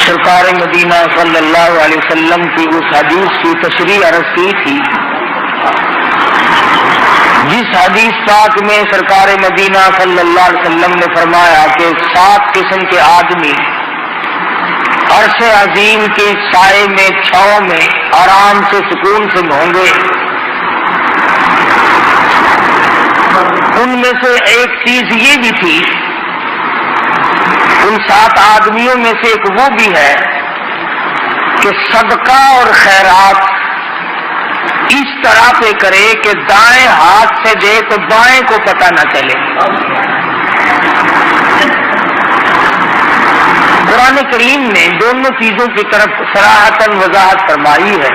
سرکار مدینہ صلی اللہ علیہ وسلم کی اس حدیث کی تشریح عرض کی تھی جس حدیث پاک میں سرکار مدینہ صلی اللہ علیہ وسلم نے فرمایا کہ 7 قسم کے آدمی عرش عظیم کے سائے میں چھاؤں میں آرام سے سکون سے ہوں گے. ان میں سے ایک چیز یہ بھی تھی، ان 7 آدمیوں میں سے ایک وہ بھی ہے کہ صدقہ اور خیرات اس طرح پہ کرے کہ دائیں ہاتھ سے دے تو بائیں کو پتہ نہ چلے. قرآن کریم نے دونوں چیزوں کی طرف صراحتاً وضاحت فرمائی ہے.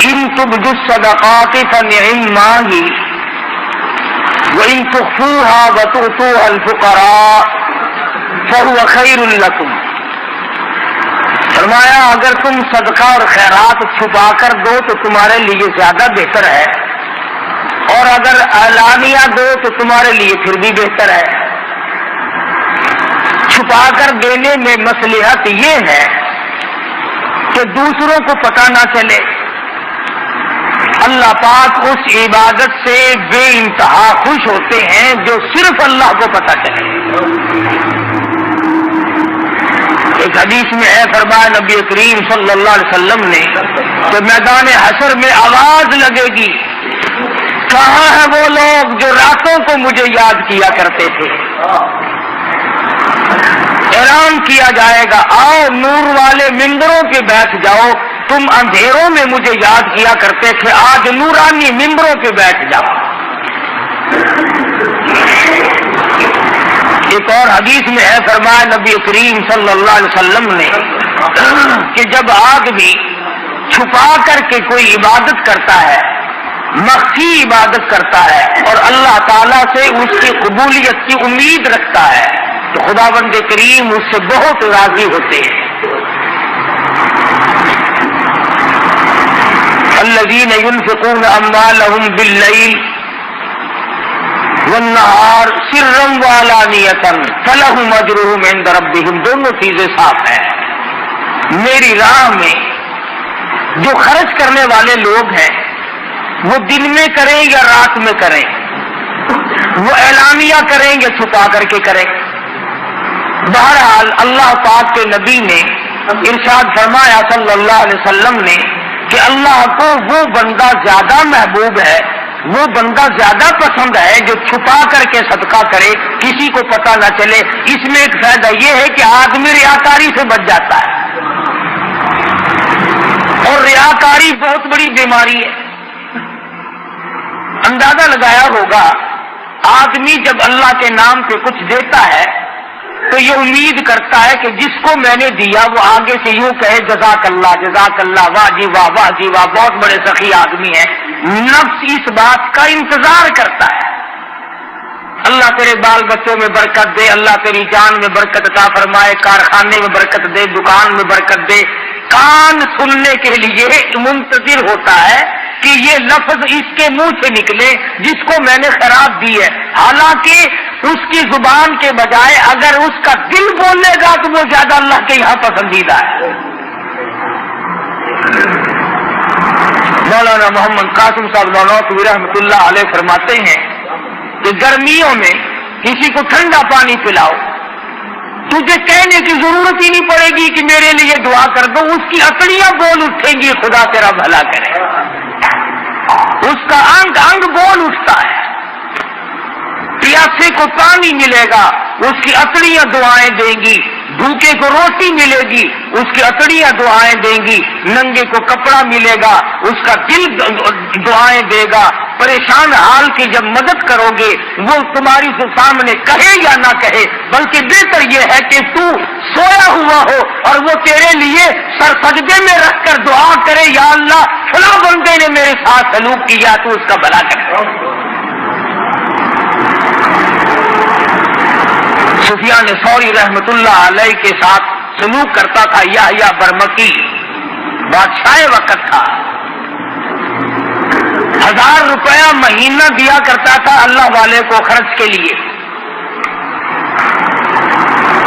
ان تبدوا الصدقات فنعما ہی وَإِن تُخْفُوهَا وَتُؤْتُوهَا الْفُقَرَاءَ فَهُوَ خَيْرٌ لَكُمْ. فرمایا اگر تم صدقہ اور خیرات چھپا کر دو تو تمہارے لیے زیادہ بہتر ہے، اور اگر اعلانیہ دو تو تمہارے لیے پھر بھی بہتر ہے. چھپا کر دینے میں مصلحت یہ ہے کہ دوسروں کو پتہ نہ چلے. اللہ پاک اس عبادت سے بے انتہا خوش ہوتے ہیں جو صرف اللہ کو پتہ چلے. ایک حدیث میں ہے فرمایا نبی کریم صلی اللہ علیہ وسلم نے کہ میدان حشر میں آواز لگے گی، کہاں ہیں وہ لوگ جو راتوں کو مجھے یاد کیا کرتے تھے. اعلان کیا جائے گا آؤ نور والے ممبروں پہ بیٹھ جاؤ، تم اندھیروں میں مجھے یاد کیا کرتے تھے، آج نورانی ممبروں پہ بیٹھ جاؤ. ایک اور حدیث میں ہے فرمایا نبی کریم صلی اللہ علیہ وسلم نے کہ جب آدمی چھپا کر کے کوئی عبادت کرتا ہے، مخفی عبادت کرتا ہے اور اللہ تعالیٰ سے اس کی قبولیت کی امید رکھتا ہے تو خداوند کریم اس سے بہت راضی ہوتے ہیں. الذین ينفقون اموالهم باللیل والنہار سرا وعلانیۃ فلہم اجرہم عند ربہم. دونوں چیزیں صاف ہیں. میری راہ میں جو خرچ کرنے والے لوگ ہیں وہ دن میں کریں یا رات میں کریں، وہ اعلانیہ کریں یا چھپا کر کے کریں. بہرحال اللہ پاک کے نبی نے ارشاد فرمایا صلی اللہ علیہ وسلم نے کہ اللہ کو وہ بندہ زیادہ محبوب ہے، وہ بندہ زیادہ پسند ہے جو چھپا کر کے صدقہ کرے، کسی کو پتہ نہ چلے. اس میں ایک فائدہ یہ ہے کہ آدمی ریاکاری سے بچ جاتا ہے، اور ریاکاری بہت بڑی بیماری ہے. اندازہ لگایا ہوگا آدمی جب اللہ کے نام پہ کچھ دیتا ہے تو یہ امید کرتا ہے کہ جس کو میں نے دیا وہ آگے سے یوں کہے جزاک اللہ، واہ جی واہ، واہ جی واہ، بہت بڑے سخی آدمی ہیں. نفس اس بات کا انتظار کرتا ہے اللہ تیرے بال بچوں میں برکت دے، اللہ تیری جان میں برکت عطا فرمائے، کارخانے میں برکت دے، دکان میں برکت دے. کان سننے کے لیے منتظر ہوتا ہے کہ یہ لفظ اس کے منہ سے نکلے جس کو میں نے خیرات دی ہے. حالانکہ اس کی زبان کے بجائے اگر اس کا دل بولے گا تو وہ زیادہ اللہ کے یہاں پسندیدہ ہے. مولانا محمد قاسم صاحب نانوتوی رحمۃ اللہ علیہ فرماتے ہیں کہ گرمیوں میں کسی کو ٹھنڈا پانی پلاؤ، تجھے کہنے کی ضرورت ہی نہیں پڑے گی کہ میرے لیے دعا کر دو، اس کی اکڑیاں بول اٹھیں گی خدا تیرا بھلا کرے. اس کا انگ انگ بول اٹھتا ہے. پیاسے کو پانی ملے گا، اس کی اکڑیاں دعائیں دیں گی. بھوکے کو روٹی ملے گی، اس کی اکڑیاں دعائیں دیں گی. ننگے کو کپڑا ملے گا، اس کا دل دعائیں دے گا. پریشان حال کی جب مدد کرو گے وہ تمہاری سامنے کہے یا نہ کہے، بلکہ بہتر یہ ہے کہ تو سویا ہوا ہو اور وہ تیرے لیے سر سجدے میں رکھ کر دعا کرے، یا اللہ فلاں بندے نے میرے ساتھ سلوک کیا تو اس کا بھلا کرے. سفیان ثوری رحمت اللہ علیہ کے ساتھ سلوک کرتا تھا یحییٰ برمکی، بادشاہ وقت تھا. 1000 روپیہ مہینہ دیا کرتا تھا اللہ والے کو خرچ کے لیے.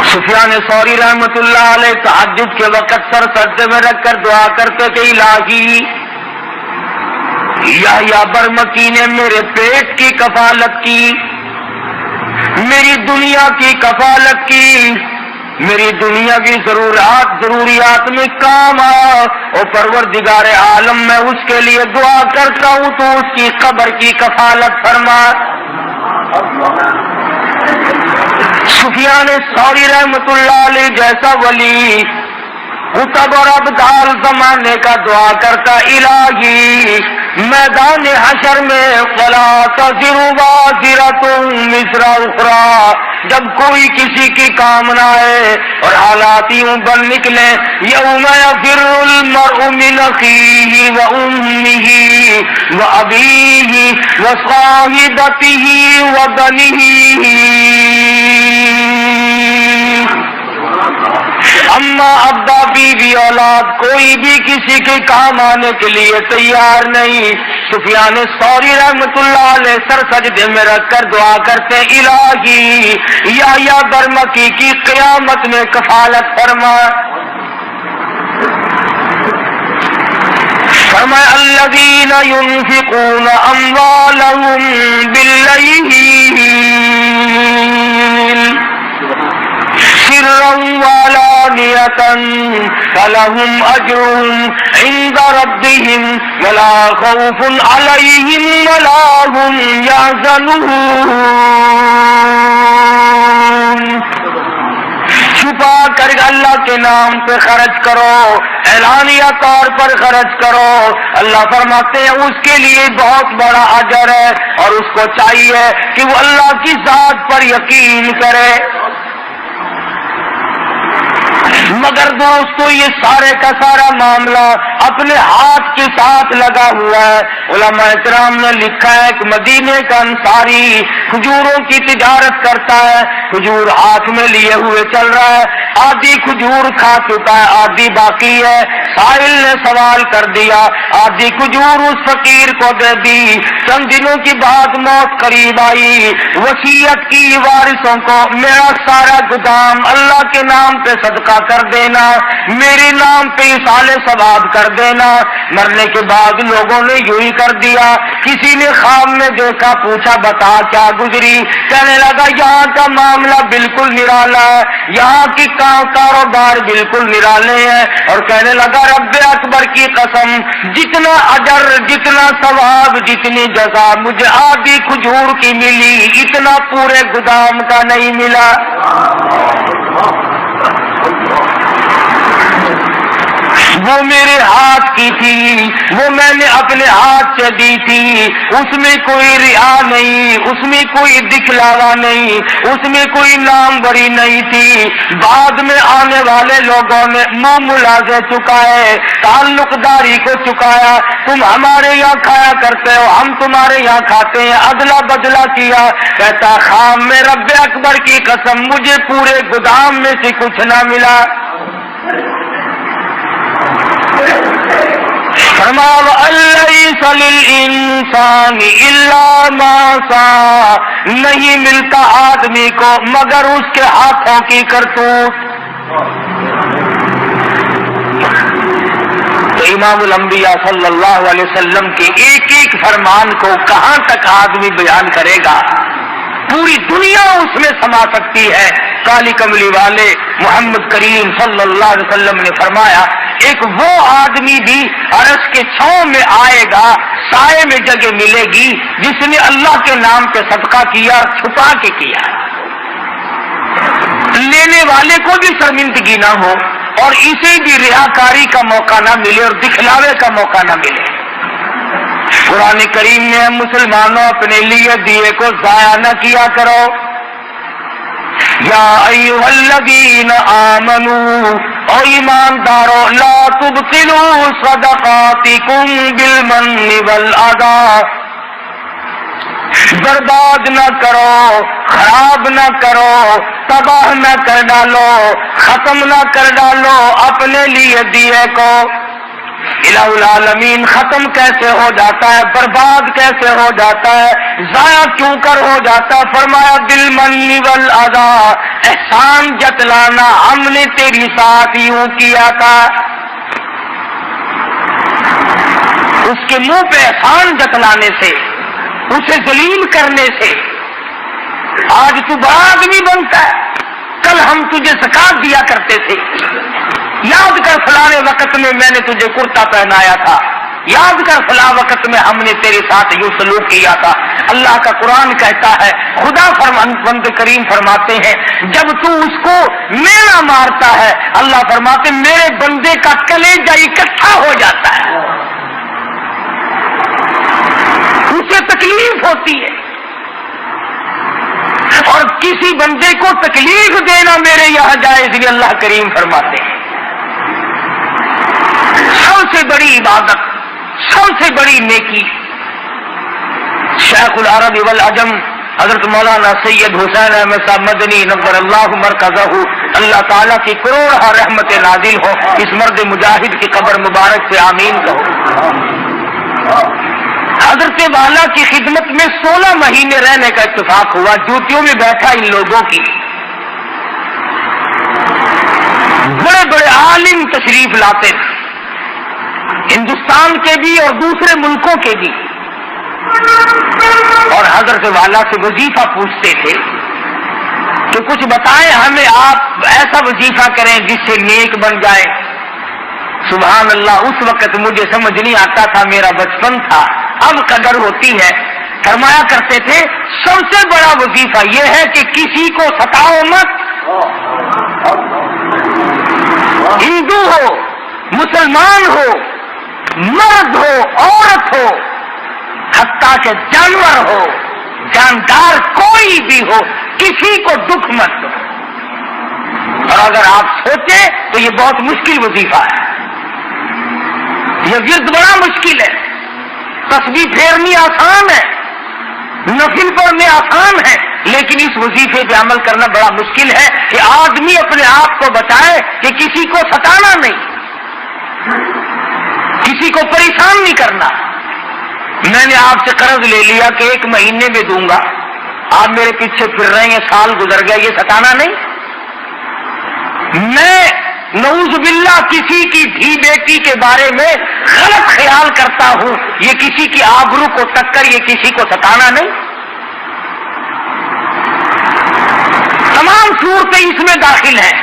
سفیان ثوری رحمت اللہ علیہ تہجد کے وقت سر سجدے میں رکھ کر دعا کرتے کہ الہی یحییٰ برمکی نے میرے پیٹ کی کفالت کی، میری دنیا کی کفالت کی، میری دنیا کی ضروریات میں کام آیا، اور پروردگار عالم میں اس کے لیے دعا کرتا ہوں تو اس کی قبر کی کفالت فرما۔ سفیان ثوری رحمت اللہ علیہ جیسا ولی خطب اور ابدال زمانے کا دعا کرتا، الہی میدان حشر میں ولا تزر وازرۃ وزر اخری، جب کوئی کسی کی کام نہ آئے اور حالات یوں بن نکلے، یوم یفر المرء من اخیہ وامہ وابیہ وصاحبتہ وبنیہ، اما ابا بیوی اولاد کوئی بھی کسی کے کام آنے کے لیے تیار نہیں۔ سفیان ثوری رحمت اللہ علیہ سر سجدے میں رکھ کر دعا کرتے، الہی یحییٰ برمکی کی قیامت میں کفالت فرما۔ فرمایا الذین ينفقون اموالهم باللیل سرا وعلانیۃ فلهم اجرهم عند ربهم ولا خوف علیہم ولا هم یحزنون۔ چھپا کر اللہ کے نام پہ خرچ کرو، اعلانیہ طور پر خرچ کرو، اللہ فرماتے ہیں اس کے لیے بہت بڑا اجر ہے، اور اس کو چاہیے کہ وہ اللہ کی ذات پر یقین کرے۔ مگر دوستو یہ سارے کا سارا معاملہ اپنے ہاتھ کے ساتھ لگا ہوا ہے۔ علماء کرام نے لکھا ہے کہ مدینے کا انصاری کھجوروں کی تجارت کرتا ہے، کھجور ہاتھ میں لیے ہوئے چل رہا ہے، آدھی کھجور کھا چکا ہے، آدھی باقی ہے، سائل نے سوال کر دیا، آدھی کھجور اس فقیر کو دے دی۔ چند دنوں کی بعد موت قریب آئی، وصیت کی وارثوں کو میرا سارا گودام اللہ کے نام پہ صدقہ کر دینا، میرے نام پہ اصال ثواب کر دینا۔ مرنے کے بعد لوگوں نے یوں ہی کر دیا، کسی نے خواب میں دیکھا، پوچھا بتا کیا گزری، کہنے لگا یہاں کا معاملہ بالکل نرالا ہے، یہاں کی کاروبار بالکل نرالے ہیں، اور کہنے لگا رب اکبر کی قسم جتنا اجر، جتنا ثواب، جتنی جزا مجھے آدھی کھجور کی ملی اتنا پورے گودام کا نہیں ملا۔ وہ میرے ہاتھ کی تھی، وہ میں نے اپنے ہاتھ سے دی تھی، اس میں کوئی ریا نہیں، اس میں کوئی دکھلاوا نہیں، اس میں کوئی نام بری نہیں تھی۔ بعد میں آنے والے لوگوں نے منہ ملازے چکائے، تعلق داری کو چکایا، تم ہمارے یہاں کھایا کرتے ہو، ہم تمہارے یہاں کھاتے ہیں، ادلا بدلا کیا۔ کہتا خواب میں رب اکبر کی قسم مجھے پورے گودام میں سے کچھ نہ ملا۔ فرمایا وَأَلَّيْسَ لِلْإِنسَانِ إِلَّا مَا سَعَىٰ، نہیں ملتا آدمی کو مگر اس کے ہاتھوں کی کرتوت۔ تو امام الانبیاء صلی اللہ علیہ وسلم کے ایک ایک فرمان کو کہاں تک آدمی بیان کرے گا، پوری دنیا اس میں سما سکتی ہے۔ کالی کملی والے محمد کریم صلی اللہ علیہ وسلم نے فرمایا ایک وہ آدمی بھی عرش کے چھاؤں میں آئے گا، سائے میں جگہ ملے گی، جس نے اللہ کے نام پہ صدقہ کیا، چھپا کے کیا، لینے والے کو بھی شرمندگی نہ ہو اور اسے بھی ریاکاری کا موقع نہ ملے اور دکھلاوے کا موقع نہ ملے۔ قرآن کریم نے مسلمانوں اپنے لیے دیے کو ضائع نہ کیا کرو۔ یا ایھا الذین آمنوا، او ایماندارو، لا تبطلوا صدقاتکم بالمن والاذی، برباد نہ کرو، خراب نہ کرو، تباہ نہ کر ڈالو، ختم نہ کر ڈالو اپنے لیے دیے کو الہ العالمین ختم کیسے ہو جاتا ہے، برباد کیسے ہو جاتا ہے، ضائع کیوں کر ہو جاتا ہے؟ فرمایا بالمن والاذا، احسان جتلانا ہم نے تیری ساتھ یوں کیا تھا۔ اس کے منہ پہ احسان جتلانے سے، اسے ذلیل کرنے سے آج تو بڑا آدمی بنتا ہے۔ کل ہم تجھے زکات دیا کرتے تھے، یاد کر فلاں وقت میں نے تجھے کرتا پہنایا تھا، یاد کر فلاں وقت میں ہم نے تیرے ساتھ یوں سلوک کیا تھا۔ اللہ کا قرآن کہتا ہے، خدا بند کریم فرماتے ہیں جب تو اس کو مینا مارتا ہے، اللہ فرماتے میرے بندے کا کلیجہ اکٹھا ہو جاتا ہے، اسے تکلیف ہوتی ہے، اور کسی بندے کو تکلیف دینا میرے یہاں جائز نہیں، اللہ کریم فرماتے ہیں۔ سب سے بڑی عبادت، سب سے بڑی نیکی، شیخ العرب والعجم حضرت مولانا سید حسین احمد صاحب مدنی نور اللہ مرکزہ، اللہ تعالیٰ کی کروڑ رحمت نازل ہو اس مرد مجاہد کی قبر مبارک سے آمین کہو۔ حضرت والا کی خدمت میں 16 مہینے رہنے کا اتفاق ہوا، جوتیوں میں بیٹھا ان لوگوں کی، بڑے بڑے عالم تشریف لاتے تھے، ہندوستان کے بھی اور دوسرے ملکوں کے بھی، اور حضرت والا سے وظیفہ پوچھتے تھے کہ کچھ بتائیں ہمیں، آپ ایسا وظیفہ کریں جس سے نیک بن جائے۔ سبحان اللہ، اس وقت مجھے سمجھ نہیں آتا تھا، میرا بچپن تھا، اب قدر ہوتی ہے۔ فرمایا کرتے تھے سب سے بڑا وظیفہ یہ ہے کہ کسی کو ستاؤ مت، ہندو ہو، مسلمان ہو، مرد ہو، عورت ہو، حتیٰ کہ جانور ہو، جاندار کوئی بھی ہو، کسی کو دکھ مت دو۔ اور اگر آپ سوچیں تو یہ بہت مشکل وظیفہ ہے، یہ ورد بڑا مشکل ہے، تسبیح پھیرنی آسان ہے، نفل پڑھنے آسان ہے، لیکن اس وظیفے پہ عمل کرنا بڑا مشکل ہے کہ آدمی اپنے آپ کو بچائے کہ کسی کو ستانا نہیں، کسی کو پریشان نہیں کرنا۔ میں نے آپ سے قرض لے لیا کہ 1 مہینے میں دوں گا، آپ میرے پیچھے پھر رہے ہیں، سال گزر گیا، یہ ستانا نہیں۔ میں نعوذ باللہ کسی کی دھی بیٹی کے بارے میں غلط خیال کرتا ہوں، یہ کسی کی آبرو کو ٹکر، یہ کسی کو ستانا نہیں۔ تمام صورتیں اس میں داخل ہیں،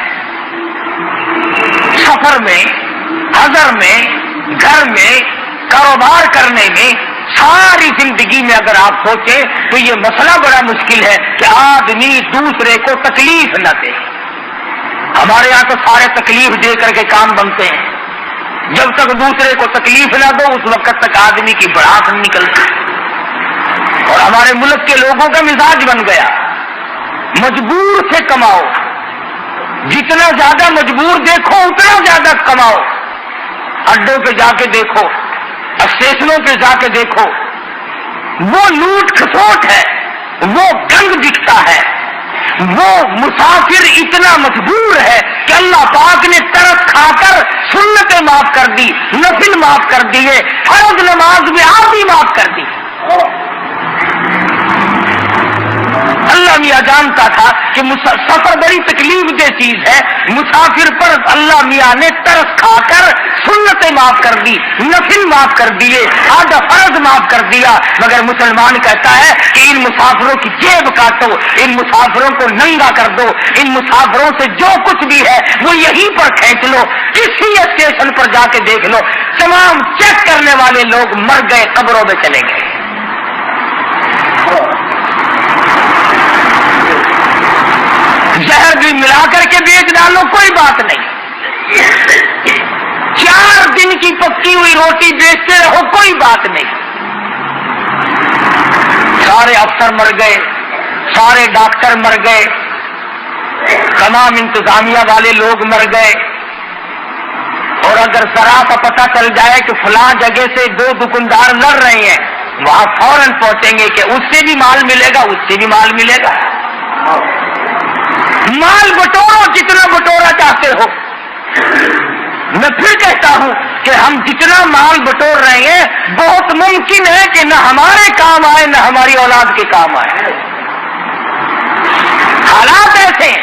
سفر میں، حضر میں، گھر میں، کاروبار کرنے میں، ساری زندگی میں اگر آپ سوچیں تو یہ مسئلہ بڑا مشکل ہے کہ آدمی دوسرے کو تکلیف نہ دے۔ ہمارے یہاں تو سارے تکلیف دے کر کے کام بنتے ہیں، جب تک دوسرے کو تکلیف نہ دو اس وقت تک آدمی کی بڑھاس نکلتی، اور ہمارے ملک کے لوگوں کا مزاج بن گیا مجبور سے کماؤ، جتنا زیادہ مجبور دیکھو اتنا زیادہ کماؤ۔ اڈوں پہ جا کے دیکھو، اسٹیشنوں پہ جا کے دیکھو، وہ لوٹ کھسوٹ ہے، وہ گند دکھتا ہے، وہ مسافر اتنا مجبور ہے کہ اللہ پاک نے ترس کھا کر سنتیں معاف کر دی، نفل معاف کر دیے، فرض نماز میں آدھی معاف کر دی۔ اللہ میاں جانتا تھا کہ سفر بڑی تکلیف دہ چیز ہے، مسافر پر اللہ میاں نے ترس کھا کر سنتیں معاف کر دی، نفل معاف کر دیے، آدھا فرض معاف کر دیا، مگر مسلمان کہتا ہے کہ ان مسافروں کی جیب کاٹو، ان مسافروں کو ننگا کر دو، ان مسافروں سے جو کچھ بھی ہے وہ یہیں پر کھینچ لو، کسی اسٹیشن پر جا کے دیکھ لو، تمام چیک کرنے والے لوگ مر گئے، قبروں میں چلے گئے۔ زہر بھی ملا کر کے بیچ ڈالو کوئی بات نہیں، 4 دن کی پکی ہوئی روٹی بیچتے رہو کوئی بات نہیں۔ سارے افسر مر گئے، سارے ڈاکٹر مر گئے، تمام انتظامیہ والے لوگ مر گئے، اور اگر ذرا سا پتہ چل جائے کہ فلاں جگہ سے 2 دکاندار لڑ رہے ہیں، وہاں فوراً پہنچیں گے کہ اس سے بھی مال ملے گا، اس سے بھی مال ملے گا۔ مال بٹورو جتنا بٹورا چاہتے ہو۔ میں پھر کہتا ہوں کہ ہم جتنا مال بٹور رہے ہیں بہت ممکن ہے کہ نہ ہمارے کام آئے نہ hماری اولاد کے کام آئے. حالات ایسے ہیں.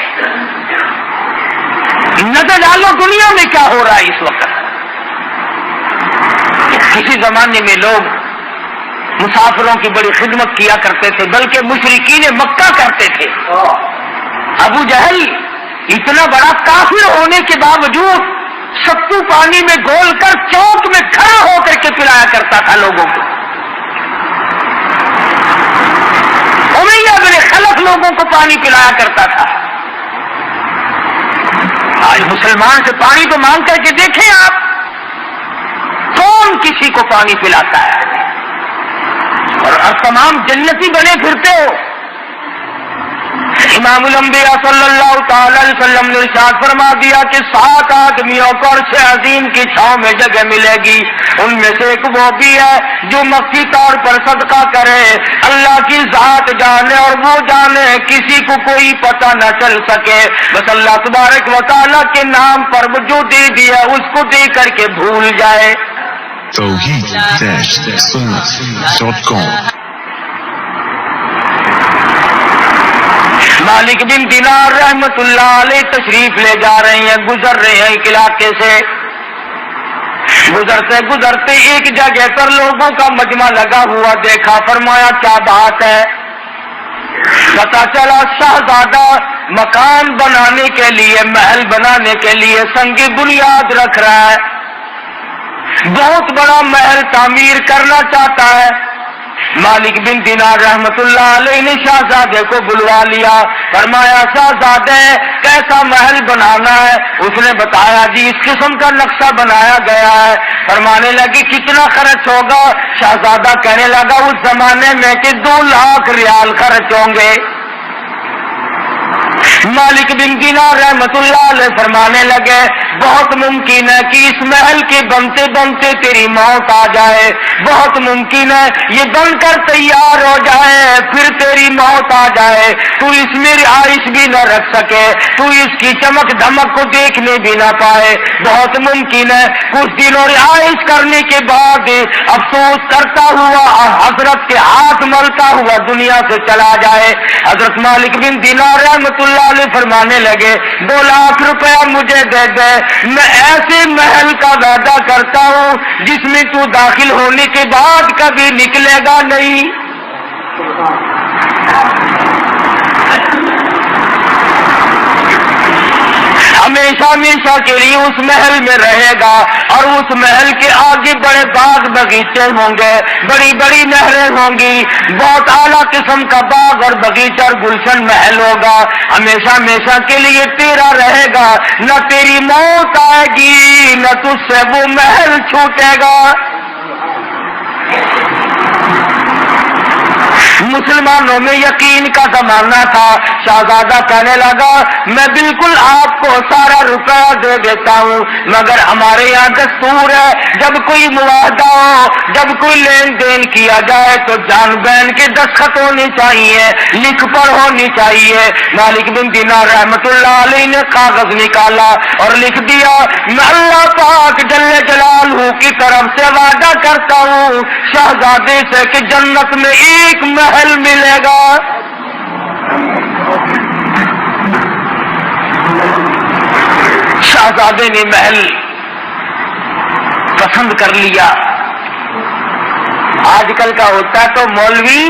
نظر ڈالو دنیا میں کیا ہو رہا ہے اس وقت. کسی زمانے میں لوگ مسافروں کی بڑی خدمت کیا کرتے تھے، بلکہ مشرکین مکہ کرتے تھے. ابو جہل اتنا بڑا کافر ہونے کے باوجود ستو پانی میں گھول کر چوک میں کھڑا ہو کر کے پلایا کرتا تھا لوگوں کو. امیہ بن خلف لوگوں کو پانی پلایا کرتا تھا. آج مسلمان سے پانی تو مانگ کر کے دیکھیں آپ، کون کسی کو پانی پلاتا ہے؟ اور تمام جنتی بنے پھرتے ہو. امام الانبیاء صلی اللہ تعالی علیہ وسلم نے ارشاد فرما دیا کہ 7 آدمیوں کو عرش عظیم کی چھاؤں میں جگہ ملے گی. ان میں سے ایک وہ بھی ہے جو مخفی طور پر صدقہ کرے، اللہ کی ذات جانے اور وہ جانے، کسی کو کوئی پتہ نہ چل سکے، بس اللہ تبارک و تعالیٰ کے نام پر وہ جو دے دیا اس کو دے کر کے بھول جائے. توحید-سنت.com مالک بن دینار رحمت اللہ علیہ تشریف لے جا رہے ہیں، گزر رہے ہیں ایک علاقے سے. گزرتے گزرتے ایک جگہ پر لوگوں کا مجمع لگا ہوا دیکھا. فرمایا کیا بات ہے؟ پتا چلا شہزادہ مکان بنانے کے لیے، محل بنانے کے لیے سنگ بنیاد رکھ رہا ہے، بہت بڑا محل تعمیر کرنا چاہتا ہے. مالک بن دینار رحمت اللہ علیہ نے شہزادے کو بلوا لیا. فرمایا شہزادے کیسا محل بنانا ہے؟ اس نے بتایا جی اس قسم کا نقشہ بنایا گیا ہے. فرمانے لگی کتنا خرچ ہوگا؟ شہزادہ کہنے لگا اس زمانے میں کہ 2 لاکھ ریال خرچ ہوں گے. مالک بن دینار رحمت اللہ علیہ فرمانے لگے بہت ممکن ہے کہ اس محل کے بنتے بنتے تیری موت آ جائے، بہت ممکن ہے یہ بن کر تیار ہو جائے پھر تیری موت آ جائے، تو اس میں رہائش بھی نہ رکھ سکے، تو اس کی چمک دھمک کو دیکھنے بھی نہ پائے. بہت ممکن ہے کچھ دنوں رہائش کرنے کے بعد افسوس کرتا ہوا اور حضرت کے ہاتھ ملتا ہوا دنیا سے چلا جائے. حضرت مالک بن دینار رحمت اللہ علیہ فرمانے لگے 2 لاکھ روپیہ مجھے دے دے، میں ایسے محل کا وعدہ کرتا ہوں جس میں تو داخل ہونے کے بعد کبھی نکلے گا نہیں. ہمیشہ ہمیشہ کے لیے اس محل میں رہے گا اور اس محل کے آگے بڑے باغ باغیچے ہوں گے، بڑی بڑی نہریں ہوں گی، بہت اعلیٰ قسم کا باغ اور باغیچہ اور گلشن محل ہوگا. ہمیشہ ہمیشہ کے لیے تیرا رہے گا، نہ تیری موت آئے گی نہ تجھ سے وہ محل چھوٹے گا. مسلمانوں میں یقین کا زمانہ تھا. شہزادہ کہنے لگا میں بالکل آپ کو سارا روپیہ دے دیتا ہوں، مگر ہمارے یہاں دستور ہے جب کوئی معاہدہ ہو، جب کوئی لین دین کیا جائے تو جان بین کے دستخط ہونی چاہیے، لکھ پڑھ ہونی چاہیے. مالک بن دینار رحمت اللہ علیہ نے کاغذ نکالا اور لکھ دیا میں اللہ پاک جل جلالہ کی طرف سے وعدہ کرتا ہوں شہزادے سے کہ جنت میں ایک محل ملے گا. شہزادے نے محل پسند کر لیا. آج کل کا ہوتا ہے تو مولوی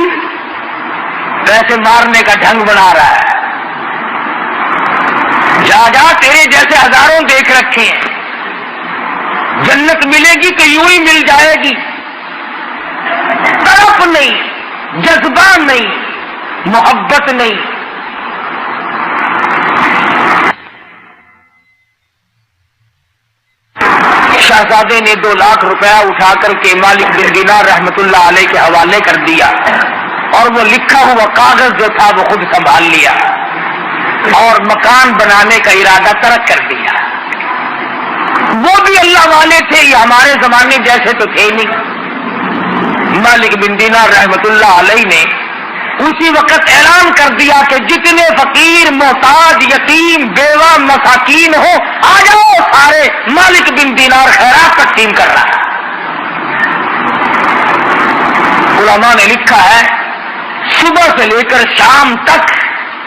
پیسے مارنے کا ڈھنگ بنا رہا ہے. جا جا تیرے جیسے ہزاروں دیکھ رکھے ہیں، جنت ملے گی کہ یوں ہی مل جائے گی. طرف نہیں، جذبہ نہیں، محبت نہیں. شہزادے نے 2 لاکھ روپیہ اٹھا کر کے مالک بن دینار رحمت اللہ علیہ کے حوالے کر دیا اور وہ لکھا ہوا کاغذ جو تھا وہ خود سنبھال لیا اور مکان بنانے کا ارادہ ترک کر دیا. وہ بھی اللہ والے تھے، یہ ہمارے زمانے جیسے تو تھے نہیں. مالک بن دینار رحمت اللہ علیہ نے اسی وقت اعلان کر دیا کہ جتنے فقیر محتاج یتیم بیوہ مساکین ہو آ جاؤ سارے، مالک بن دینار خیرات تقسیم کر رہا ہے۔ علماء نے لکھا ہے صبح سے لے کر شام تک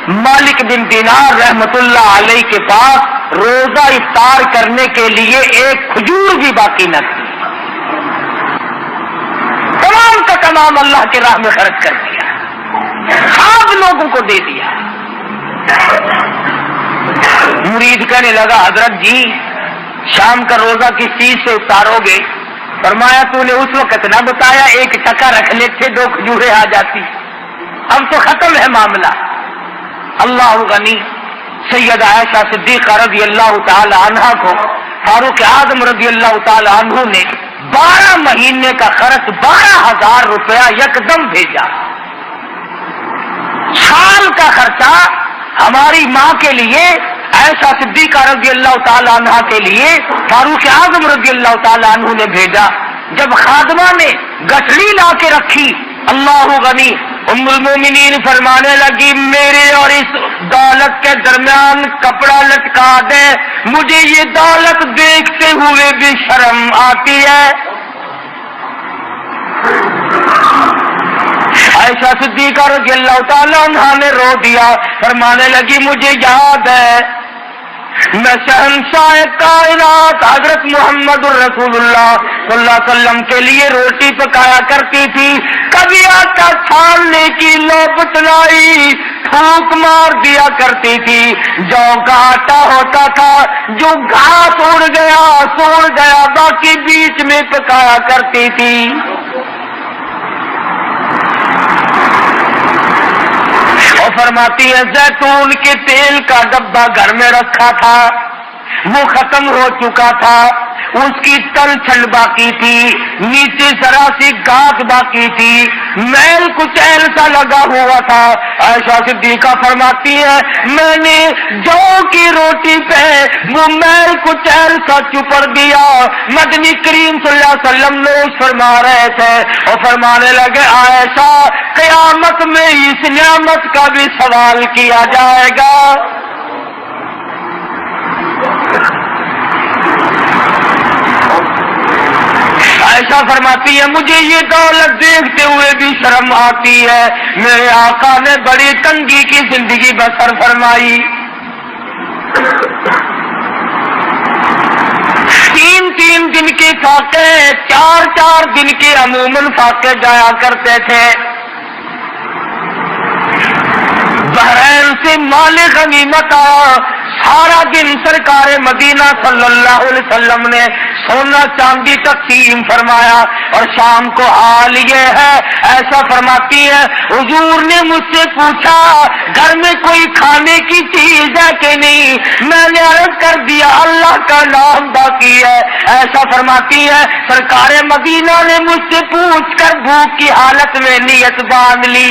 مالک بن دینار رحمت اللہ علیہ کے پاس روزہ افطار کرنے کے لیے ایک کھجور بھی باقی نہ تھی، تمام کا تمام اللہ کے راہ میں خرچ کر دیا، سب لوگوں کو دے دیا۔ مرید کہنے لگا حضرت جی شام کا روزہ کس چیز سے افطارو گے؟ فرمایا تو نے اس وقت نہ بتایا، ایک ٹکا رکھ لیتے 2 کھجوریں آ جاتی، اب تو ختم ہے معاملہ۔ اللہ غنی سید عائشہ صدیقہ رضی اللہ تعالی عنہا کو فاروق اعظم رضی اللہ تعالی عنہ نے 12 مہینے کا خرچ 12,000 روپیہ یکدم بھیجا۔ سال کا خرچہ ہماری ماں کے لیے عائشہ صدیقہ رضی اللہ تعالی عنہا کے لیے فاروق اعظم رضی اللہ تعالی عنہ نے بھیجا۔ جب خادمہ نے گٹھڑی لا کے رکھی، اللہ غنی ام المومنین فرمانے لگی میرے اور اس دولت کے درمیان کپڑا لٹکا دے، مجھے یہ دولت دیکھتے ہوئے بھی شرم آتی ہے۔ عائشہ صدیقہ رضی اللہ تعالیٰ عنہا نے رو دیا، فرمانے لگی مجھے یاد ہے میں شہنشاہ کائنات حضرت محمد الرسول اللہ صلی اللہ علیہ وسلم کے لیے روٹی پکایا کرتی تھی، کبھی آٹا چھاننے کی نوبت لائی پھونک مار دیا کرتی تھی، جو کا آٹا ہوتا تھا جو گھاس اڑ گیا سوڑ گیا باقی بیچ میں پکایا کرتی تھی۔ اور فرماتی ہے زیتون کے تیل کا ڈبہ گھر میں رکھا تھا، وہ ختم ہو چکا تھا، اس کی تل چھل باقی تھی، نیچے ذرا سی گھاس باقی تھی، میل کچھ ایسا لگا ہوا تھا۔ عائشہ صدیقہ فرماتی ہے میں نے جو کی روٹی پہ وہ میل کچھ ایسا چپڑ دیا، مدنی کریم صلی اللہ علیہ وسلم نوش فرما رہے تھے اور فرمانے لگے عائشہ قیامت میں اس نعمت کا بھی سوال کیا جائے گا۔ عائشہ فرماتی ہے مجھے یہ دولت دیکھتے ہوئے بھی شرم آتی ہے، میرے آقا نے بڑی تنگی کی زندگی بسر فرمائی، 3 دن کے فاقے 4 دن کے عموماً فاقے جایا کرتے تھے۔ بحرین سے مال غنیمت آیا، سارا دن سرکار مدینہ صلی اللہ علیہ وسلم نے سونا چاندی تقسیم فرمایا، اور شام کو حال یہ ہے ایسا فرماتی ہے حضور نے مجھ سے پوچھا گھر میں کوئی کھانے کی چیز ہے کہ نہیں، میں نے عرض کر دیا اللہ کا نام باقی ہے۔ ایسا فرماتی ہے سرکار مدینہ نے مجھ سے پوچھ کر بھوک کی حالت میں نیت باندھ لی۔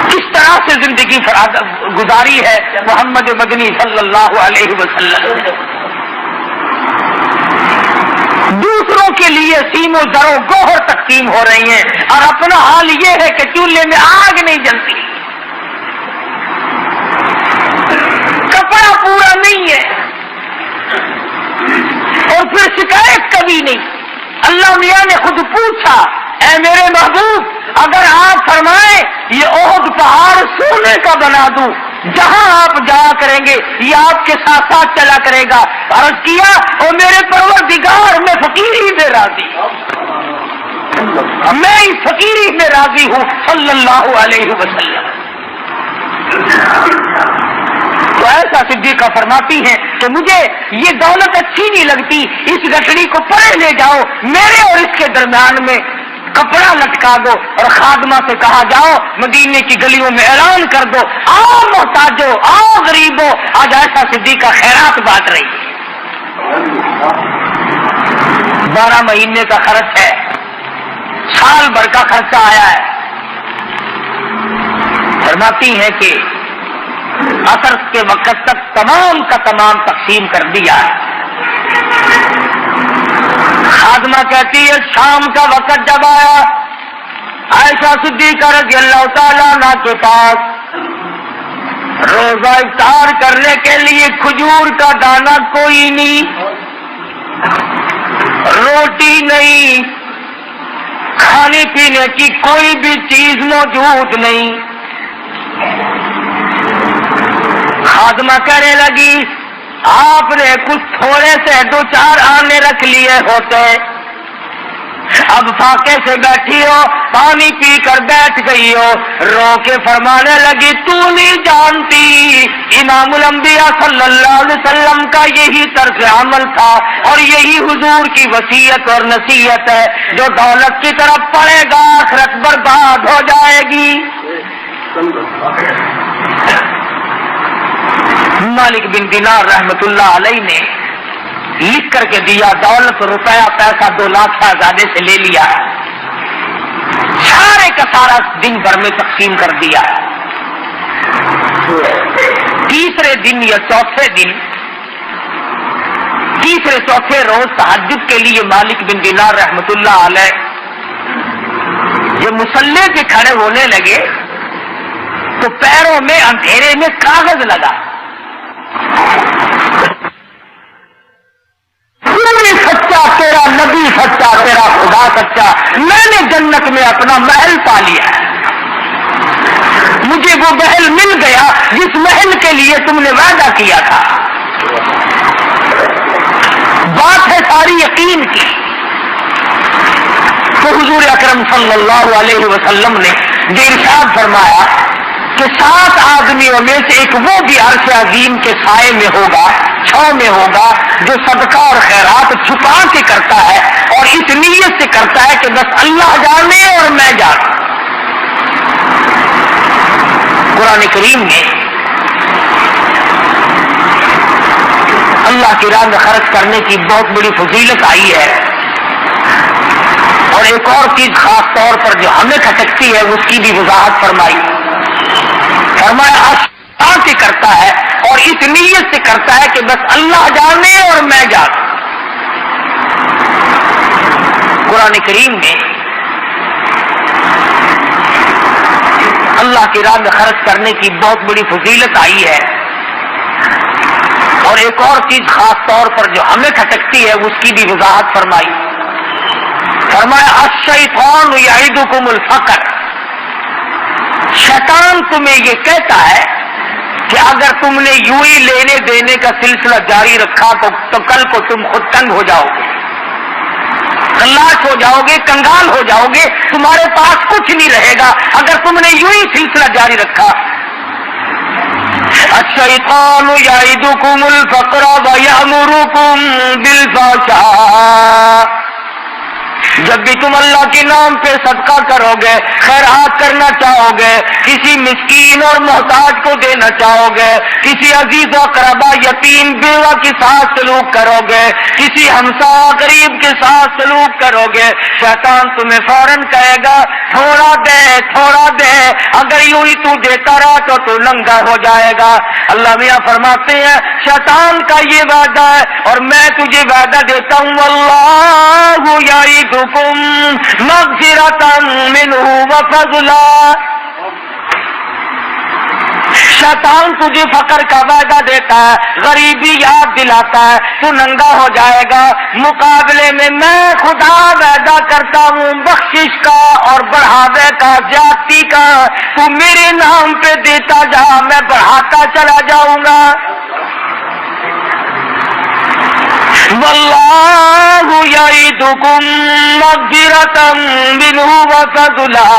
کس طرح سے زندگی گزاری ہے محمد مدنی صلی اللہ علیہ وسلم نے۔ دوسروں کے لیے سیم و زر و گوہر تقسیم ہو رہی ہیں اور اپنا حال یہ ہے کہ چولہے میں آگ نہیں جلتی، کپڑا پورا نہیں ہے اور پھر شکایت کبھی نہیں۔ اللہ میاں نے خود پوچھا اے میرے محبوب اگر آپ فرمائیں یہ احد پہاڑ سونے کا بنا دوں، جہاں آپ جایا کریں گے یہ آپ کے ساتھ ساتھ چلا کرے گا۔ عرض کیا او میرے پروردگار میں فقیری میں راضی، میں اس فقیری میں راضی ہوں صلی اللہ علیہ وسلم۔ تو ایسا صدیقہ فرماتی ہیں کہ مجھے یہ دولت اچھی نہیں لگتی، اس گٹھڑی کو پڑے لے جاؤ، میرے اور اس کے درمیان میں کپڑا لٹکا دو اور خادمہ سے کہا جاؤ مدینے کی گلیوں میں اعلان کر دو آؤ محتاجو آؤ غریبو، آج ایسا صدیقہ خیرات بانٹ رہی ہے۔ 12 مہینے کا خرچ ہے، سال بھر کا خرچہ آیا ہے۔ فرماتی ہے کہ عصر کے وقت تک تمام کا تمام تقسیم کر دیا ہے۔ خادمہ کہتی ہے شام کا وقت جب آیا عائشہ صدیقہ رضی اللہ تعالیٰ عنہا کے پاس روزہ افطار کرنے کے لیے کھجور کا دانہ کوئی نہیں، روٹی نہیں، کھانے پینے کی کوئی بھی چیز موجود نہیں۔ خادمہ کہنے لگی آپ نے کچھ تھوڑے سے 2-4 آنے رکھ لیے ہوتے، اب فاقے سے بیٹھی ہو، پانی پی کر بیٹھ گئی ہو۔ رو کے فرمانے لگی تو نہیں جانتی امام الانبیاء صلی اللہ علیہ وسلم کا یہی طرز عمل تھا اور یہی حضور کی وصیت اور نصیحت ہے، جو دولت کی طرف پڑے گا آخرت برباد ہو جائے گی۔ مالک بن دینار رحمت اللہ علیہ نے لکھ کر کے دیا، دولت روپیہ پیسہ 2 لاکھ شہزادے سے لے لیا، سارے کا سارا دن بھر میں تقسیم کر دیا۔ تیسرے دن یا چوتھے دن، تیسرے چوتھے روز تہجد کے لیے مالک بن دینار رحمت اللہ علیہ جب مصلی پہ کھڑے ہونے لگے تو پیروں میں اندھیرے میں کاغذ لگا، سچا تیرا نبی سچا، تیرا خدا سچا، میں نے جنت میں اپنا محل پا لیا، مجھے وہ محل مل گیا جس محل کے لیے تم نے وعدہ کیا تھا۔ بات ہے ساری یقین کی۔ تو حضور اکرم صلی اللہ علیہ وسلم نے جو ارشاد فرمایا کہ 7 آدمیوں میں سے ایک وہ بھی عرش عظیم کے سائے میں ہوگا، چھاؤں میں ہوگا، جو صدقہ اور خیرات چھپا کے کرتا ہے اور اس نیت سے کرتا ہے کہ بس اللہ جانے اور میں جانوں۔ قرآن کریم میں اللہ کی راہ میں خرچ کرنے کی بہت بڑی فضیلت آئی ہے، اور ایک اور چیز خاص طور پر جو ہمیں کھٹکتی ہے اس کی بھی وضاحت فرمائی۔ فرمایا آشا سے کرتا ہے اور اس نیت سے کرتا ہے کہ بس اللہ جانے اور میں جانوں۔ قرآن کریم میں اللہ کی راہ میں خرچ کرنے کی بہت بڑی فضیلت آئی ہے، اور ایک اور چیز خاص طور پر جو ہمیں کھٹکتی ہے اس کی بھی وضاحت فرمائی۔ فرمایا الشیطان یعدکم الفقر، شیطان تمہیں یہ کہتا ہے کہ اگر تم نے یوں ہی لینے دینے کا سلسلہ جاری رکھا تو کل کو تم خود تنگ ہو جاؤ گے، خلاص ہو جاؤ گے، کنگال ہو جاؤ گے، تمہارے پاس کچھ نہیں رہے گا اگر تم نے یوں ہی سلسلہ جاری رکھا۔ الشیطان یعدکم الفقر ویأمرکم بالفحشاء، جب بھی تم اللہ کے نام پہ صدقہ کرو گے، خیرات کرنا چاہو گے، کسی مسکین اور محتاج کو دینا چاہو گے، کسی عزیز و اقربا یتیم بیوہ کے ساتھ سلوک کرو گے، کسی ہمسایہ غریب کے ساتھ سلوک کرو گے، شیطان تمہیں فوراً کہے گا تھوڑا دے تھوڑا دے، اگر یوں ہی تو دیتا رہا تو ننگا ہو جائے گا۔ اللہ میاں فرماتے ہیں شیطان کا یہ وعدہ ہے اور میں تجھے وعدہ دیتا ہوں، واللہ یعدکم مغفرۃ منہ وفضلا، شیطان تجھے فقر کا وعدہ دیتا ہے، غریبی یاد دلاتا ہے، تو ننگا ہو جائے گا، مقابلے میں خدا وعدہ کرتا ہوں بخشش کا اور بڑھاوے کا، زیادتی کا، تو میرے نام پہ دیتا جا، میں بڑھاتا چلا جاؤں گا۔ واللہ یعدکم مغفرۃ منہ وفضلا،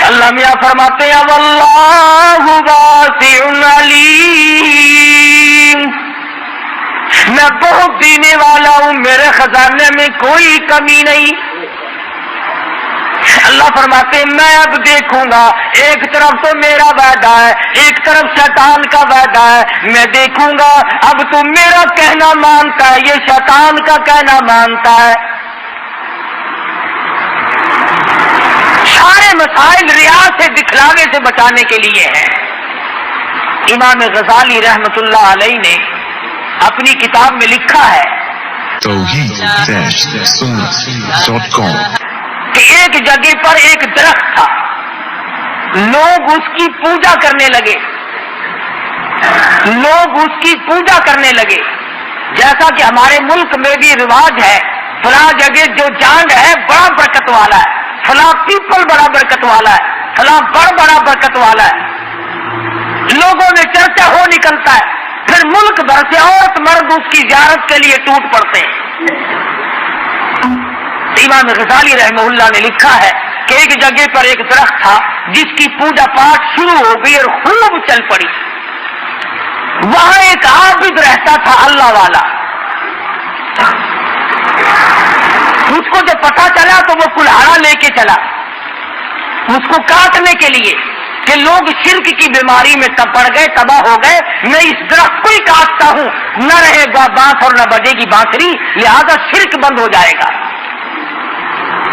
اللہ میاں فرماتے ہیں واللہ واسع علیم، میں بہت دینے والا ہوں، میرے خزانے میں کوئی کمی نہیں۔ اللہ فرماتے ہیں میں اب دیکھوں گا، ایک طرف تو میرا وعدہ ہے، ایک طرف شیطان کا وعدہ ہے، میں دیکھوں گا اب تو میرا کہنا مانتا ہے، یہ شیطان کا کہنا مانتا ہے۔ سارے مسائل ریاض سے دکھلاوے سے بچانے کے لیے ہیں۔ امام غزالی رحمت اللہ علیہ نے اپنی کتاب میں لکھا ہے توحید-sunnah.com کہ ایک جگہ پر ایک درخت تھا، لوگ اس کی پوجا کرنے لگے، لوگ اس کی پوجا کرنے لگے، جیسا کہ ہمارے ملک میں بھی رواج ہے، فلاں جگہ جو جانڈ ہے بڑا برکت والا ہے، فلاں پیپل بڑا برکت والا ہے، فلاں بڑا برکت والا ہے، لوگوں میں چرچا ہو نکلتا ہے، پھر ملک بھر سے عورت مرد اس کی زیارت کے لیے ٹوٹ پڑتے ہیں۔ امام غزالی رحمہ اللہ نے لکھا ہے کہ ایک جگہ پر ایک درخت تھا جس کی پوجا پاٹ شروع ہو گئی اور خوب چل پڑی، وہاں ایک عابد رہتا تھا اللہ والا، اس کو جب پتا چلا تو وہ کلہاڑا لے کے چلا اس کو کاٹنے کے لیے کہ لوگ شرک کی بیماری میں پڑ گئے، تباہ ہو گئے، میں اس درخت کو ہی کاٹتا ہوں، نہ رہے گا بانس اور نہ بجے گی بانسری، لہذا شرک بند ہو جائے گا۔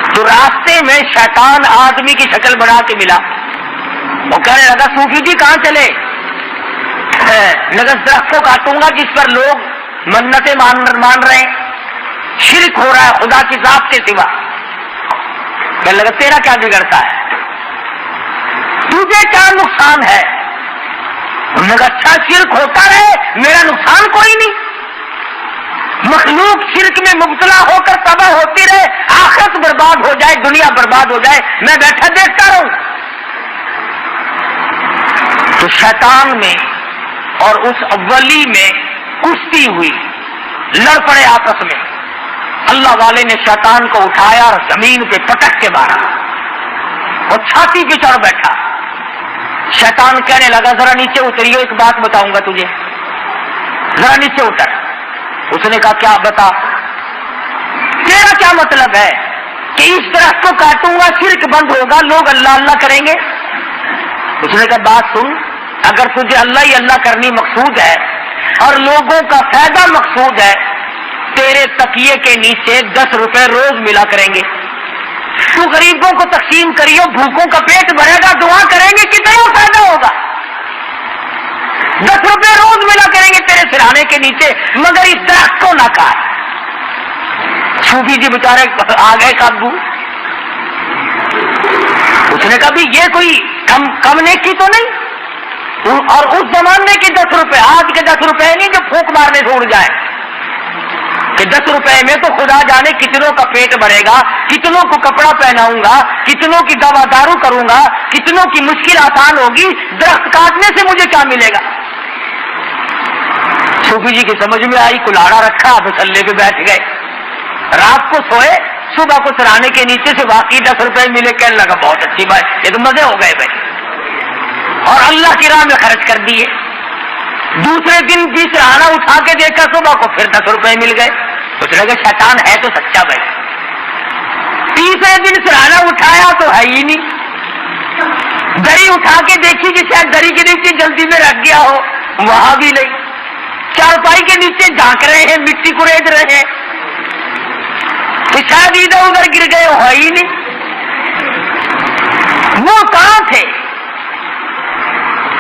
تو راستے میں شیطان آدمی کی شکل بنا کے ملا، وہ کہنے لگا صوفی جی کہاں چلے؟ نگس درخت کو کاٹوں گا جس پر لوگ منتیں مان رہے ہیں، شرک ہو رہا ہے خدا کی ذات کے سوا۔ کہنے لگا تیرا کیا بگڑتا ہے، تجھے کیا نقصان ہے؟ انہوں نے کہا اچھا شرک ہوتا رہے، میرا نقصان کوئی نہیں، مخلوق شرک میں مبتلا ہو کر تباہ ہوتی رہے، آخرت برباد ہو جائے، دنیا برباد ہو جائے، میں بیٹھا دیکھتا رہوں۔ تو شیطان میں اور اس ولی میں کشتی ہوئی، لڑ پڑے آپس میں، اللہ والے نے شیطان کو اٹھایا اور زمین پہ پٹک کے مارا اور چھاتی پہ چڑھ بیٹھا۔ شیطان کہنے لگا ذرا نیچے اتریو، ایک بات بتاؤں گا تجھے، ذرا نیچے اتر۔ اس نے کہا کیا بتا، تیرا کیا مطلب ہے کہ اس درخت کو کاٹوں گا شرک بند ہوگا، لوگ اللہ اللہ کریں گے؟ اس نے کہا بات سن، اگر تجھے اللہ ہی اللہ کرنی مقصود ہے اور لوگوں کا فائدہ مقصود ہے، تیرے تکیے کے نیچے 10 روپے روز ملا کریں گے، تو غریبوں کو تقسیم کریو، بھوکوں کا پیٹ بھرے گا، دعا کریں گے، کتنا فائدہ ہوگا؟ 10 روپے روز ملا کریں گے تیرے سرہانے کے نیچے، مگر اس درخت کو نہ کاٹ۔ صوفی جی بیچارے آ گئے قابو، اس نے کہا بھی یہ کوئی کم نیکی تو نہیں، اور اس زمانے کے 10 روپے آج کے 10 روپے نہیں جو پھونک مارنے سے اڑ جائے، کہ 10 روپے میں تو خدا جانے کتنوں کا پیٹ بھرے گا، کتنوں کو کپڑا پہناؤں گا، کتنوں کی دوا دارو کروں گا، کتنوں کی مشکل آسان ہوگی، درخت کاٹنے سے مجھے کیا ملے گا؟ صوفی جی کی سمجھ میں آئی، کلاڑا رکھا، مسلے پہ بیٹھ گئے، رات کو سوئے، صبح کو سرانے کے نیچے سے واقعی 10 روپے ملے، کہنے لگا بہت اچھی بات، یہ تو مزے ہو گئے بھائی، اور اللہ کی راہ میں خرچ کر دیے۔ دوسرے دن بھی سرانا اٹھا کے دیکھا، صبح کو پھر 10 روپے مل گئے، سوچ رہے کہ شیطان ہے تو سچا بھائی۔ تیسرے دن سرانا اٹھایا تو ہے ہی نہیں، دری اٹھا کے دیکھی کہ شاید دری کے نیچے جلدی میں رکھ گیا ہو، وہاں بھی نہیں، چارپائی کے نیچے جھانک رہے ہیں، مٹی کرید رہے ہیں تو شاید ادھر ادھر گر گئے ہو، ہے ہی نہیں، وہ کہاں تھے؟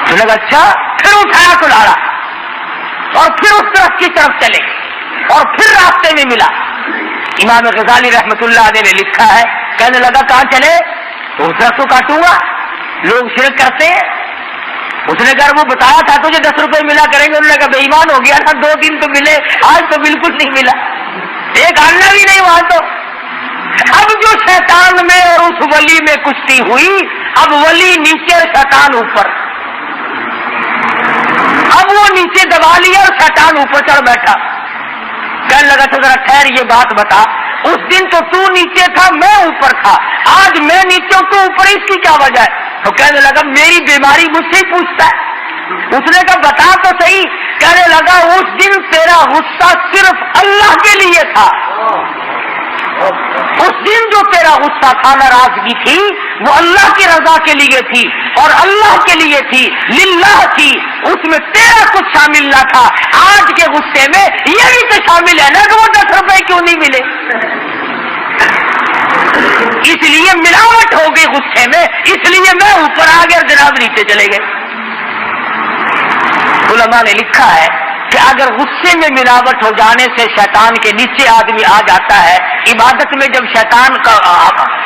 تو لگا اچھا، پھر اٹھایا کلاڑا اور پھر اس طرف کی طرف چلے اور پھر راستے میں ملا۔ امام غزالی رحمت اللہ علیہ نے لکھا ہے، کہنے لگا کہاں چلے؟ تو اس طرف تو کاٹوں گا، لوگ شرک کرتے ہیں۔ اس نے کہا وہ بتایا تھا تجھے 10 روپے ملا کریں گے، انہوں نے کہا بے ایمان ہو گیا تھا، 2 دن تو ملے، آج تو بالکل نہیں ملا، ایک آنا بھی نہیں وہاں تو۔ اب جو شیطان میں اور اس ولی میں کشتی ہوئی، اب ولی نیچے اور شیطان اوپر، اب وہ نیچے دبا لیا اور شیطان اوپر چڑھ بیٹھا۔ کہنے لگا تو ذرا ٹھہر، یہ بات بتا، اس دن تو نیچے تھا میں اوپر تھا، آج میں نیچے ہوں تو اوپر، اس کی کیا وجہ ہے؟ تو کہنے لگا میری بیماری مجھ سے ہی پوچھتا ہے۔ اس نے کہا بتا تو صحیح۔ کہنے لگا اس دن تیرا غصہ صرف اللہ کے لیے تھا، اس دن جو تیرا غصہ تھا، ناراضگی تھی، وہ اللہ کی رضا کے لیے تھی اور اللہ کے لیے تھی، للہ تھی، اس میں تیرا کچھ شامل نہ تھا۔ آج کے غصے میں یہ بھی تو شامل ہے نا کہ وہ 10 روپے کیوں نہیں ملے، اس لیے ملاوٹ ہو گئی غصے میں، اس لیے میں اوپر آ گیا اور جناب نیچے چلے گئے۔ علماء نے لکھا ہے کہ اگر غصے میں ملاوٹ ہو جانے سے شیطان کے نیچے آدمی آ جاتا ہے، عبادت میں جب شیطان کا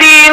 3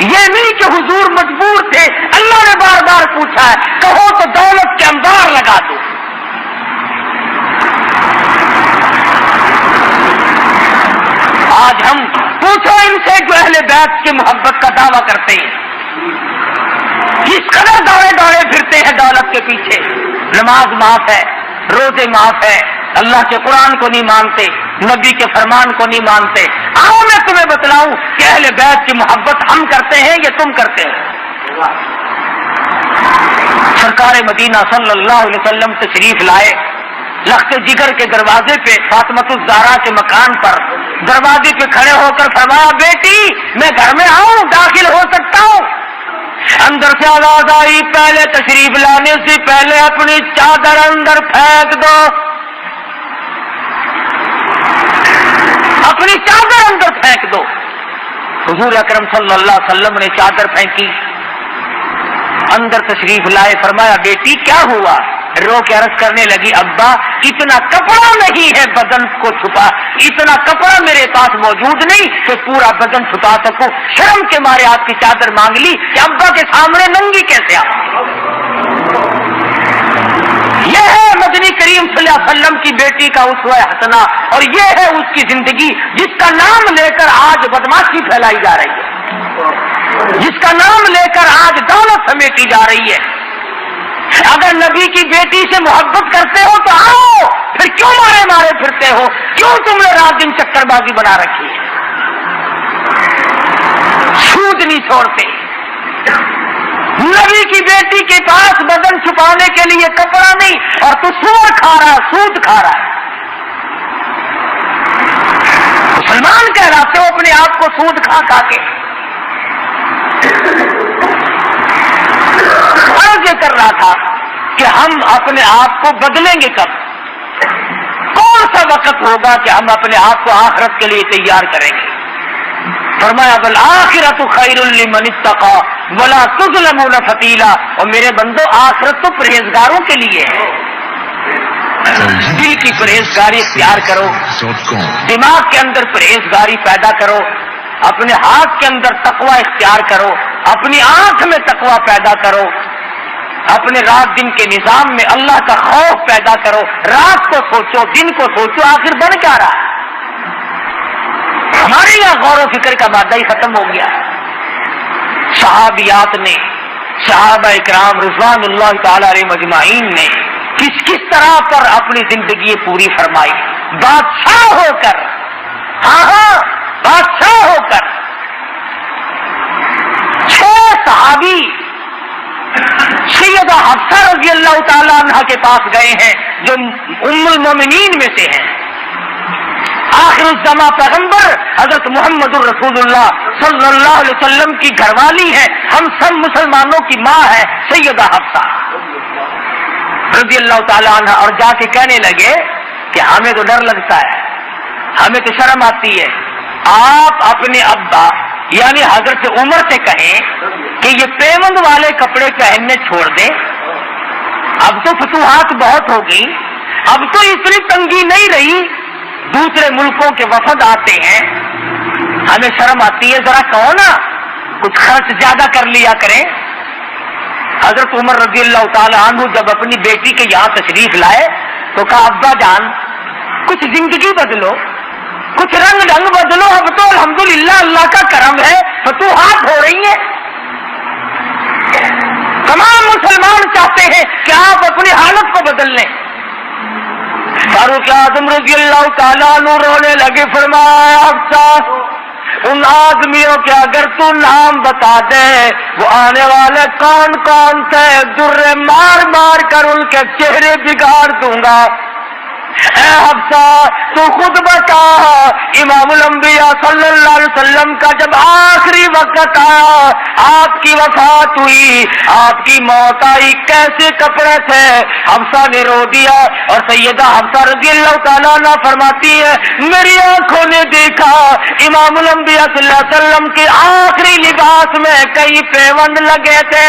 یہ نہیں کہ حضور مجبور تھے، اللہ نے بار بار پوچھا ہے، کہو تو دولت کے انبار لگا دو۔ آج ہم پوچھو ان سے جو اہل بیت کی محبت کا دعویٰ کرتے ہیں، کس قدر دوڑے دوڑے پھرتے ہیں دولت کے پیچھے، نماز معاف ہے، روزے معاف ہے، اللہ کے قرآن کو نہیں مانتے، نبی کے فرمان کو نہیں مانتے۔ آؤ میں تمہیں بتلاؤں کہ اہل بیت کی محبت ہم کرتے ہیں یا تم کرتے ہو۔ سرکار مدینہ صلی اللہ علیہ وسلم تشریف لائے، لخت جگر کے دروازے پہ فاطمۃ الزہرا کے مکان پر دروازے پہ کھڑے ہو کر فرمایا، بیٹی میں گھر میں آؤں، داخل ہو سکتا ہوں؟ اندر سے آواز آئی، پہلے تشریف لانے سے پہلے اپنی چادر اندر پھینک دو، اپنی چادر اندر پھینک دو۔ حضور اکرم صلی اللہ علیہ وسلم نے چادر پھینکی، اندر تشریف لائے، فرمایا بیٹی کیا ہوا؟ رو کے عرض کرنے لگی، ابا اتنا کپڑا نہیں ہے بدن کو چھپا، اتنا کپڑا میرے پاس موجود نہیں کہ پورا بدن چھپا سکوں، شرم کے مارے آپ کی چادر مانگ لی کہ ابا کے سامنے ننگی کیسے آؤں۔ یہ ہے مدنی کریم صلی اللہ علیہ وسلم کی بیٹی کا اسوہ حسنہ، اور یہ ہے اس کی زندگی جس کا نام لے کر آج بدماشی پھیلائی جا رہی ہے، جس کا نام لے کر آج دولت سمیٹی جا رہی ہے۔ اگر نبی کی بیٹی سے محبت کرتے ہو تو آؤ، پھر کیوں مارے مارے پھرتے ہو؟ کیوں تم نے رات دن چکر بازی بنا رکھی ہے؟ سود نہیں چھوڑتے، نبی کی بیٹی کے پاس بدن چھپانے کے لیے کپڑا نہیں، اور تو سور کھا رہا ہے، سود کھا رہا ہے۔ مسلمان کہلاتے ہو اپنے آپ کو سود کھا کھا کے۔ عرض کر رہا تھا کہ ہم اپنے آپ کو بدلیں گے کب؟ کون سا وقت ہوگا کہ ہم اپنے آپ کو آخرت کے لیے تیار کریں گے؟ فرمایا والآخرۃ خیر لمن اتقی ولا تظلمون فتیلا، اور میرے بندو آخرت تو پرہیزگاروں کے لیے ہے۔ دل کی پرہیزگاری اختیار کرو، دماغ کے اندر پرہیزگاری پیدا کرو، اپنے ہاتھ کے اندر تقوی اختیار کرو، اپنی آنکھ میں تقوی پیدا کرو، اپنے رات دن کے نظام میں اللہ کا خوف پیدا کرو۔ رات کو سوچو، دن کو سوچو، آخر بن کیا رہا ہے؟ ہمارے یہاں غور و فکر کا مادہ ہی ختم ہو گیا۔ صحابیات نے، صحابہ اکرام رضوان اللہ تعالی علیہ مجمعین نے کس طرح پر اپنی زندگی پوری فرمائی، بادشاہ ہو کر، ہاں بادشاہ ہو کر۔ 6 صحابی سیدہ حفصہ رضی اللہ تعالی عنہ کے پاس گئے ہیں، جو ام المومنین میں سے ہیں۔ آخر الزماں پیغمبر حضرت محمد الرسول اللہ صلی اللہ علیہ وسلم کی گھر والی ہے، ہم سب مسلمانوں کی ماں ہے سیدہ حفصہ رضی اللہ تعالی عنہ، اور جا کے کہنے لگے کہ ہمیں تو ڈر لگتا ہے، ہمیں تو شرم آتی ہے، آپ اپنے ابا یعنی حضرت عمر سے کہیں کہ یہ پیوند والے کپڑے پہننے چھوڑ دیں، اب تو فتوحات بہت ہو گئی، اب تو اتنی تنگی نہیں رہی، دوسرے ملکوں کے وفد آتے ہیں، ہمیں شرم آتی ہے، ذرا کہو نا کچھ خرچ زیادہ کر لیا کریں۔ حضرت عمر رضی اللہ تعالی عنہ جب اپنی بیٹی کے یہاں تشریف لائے تو کہا ابا جان کچھ زندگی بدلو، کچھ رنگ ڈھنگ بدلو، اب تو الحمدللہ اللہ کا کرم ہے فتوحات ہو رہی ہیں، تمام مسلمان چاہتے ہیں کہ آپ اپنی حالت کو بدل لیں۔ فاروق اعظم رضی اللہ تعالیٰ عنہ رونے لگے، فرمایا حفصہ ان آدمیوں کے اگر تو نام بتا دے وہ آنے والے کون کون تھے، درے مار مار کر ان کے چہرے بگاڑ دوں گا۔ اے حفصہ تو خود بتا، امام الانبیاء صلی اللہ علیہ وسلم کا جب آخری وقت آیا، آپ کی وفات ہوئی، آپ کی موت آئی، کیسے کپڑے تھے؟ حفصہ نے رو دیا، اور سیدہ حفصہ رضی اللہ تعالیٰ عنہ فرماتی ہے میری آنکھوں نے دیکھا امام الانبیاء صلی اللہ علیہ وسلم کے آخری لباس میں کئی پیوند لگے تھے۔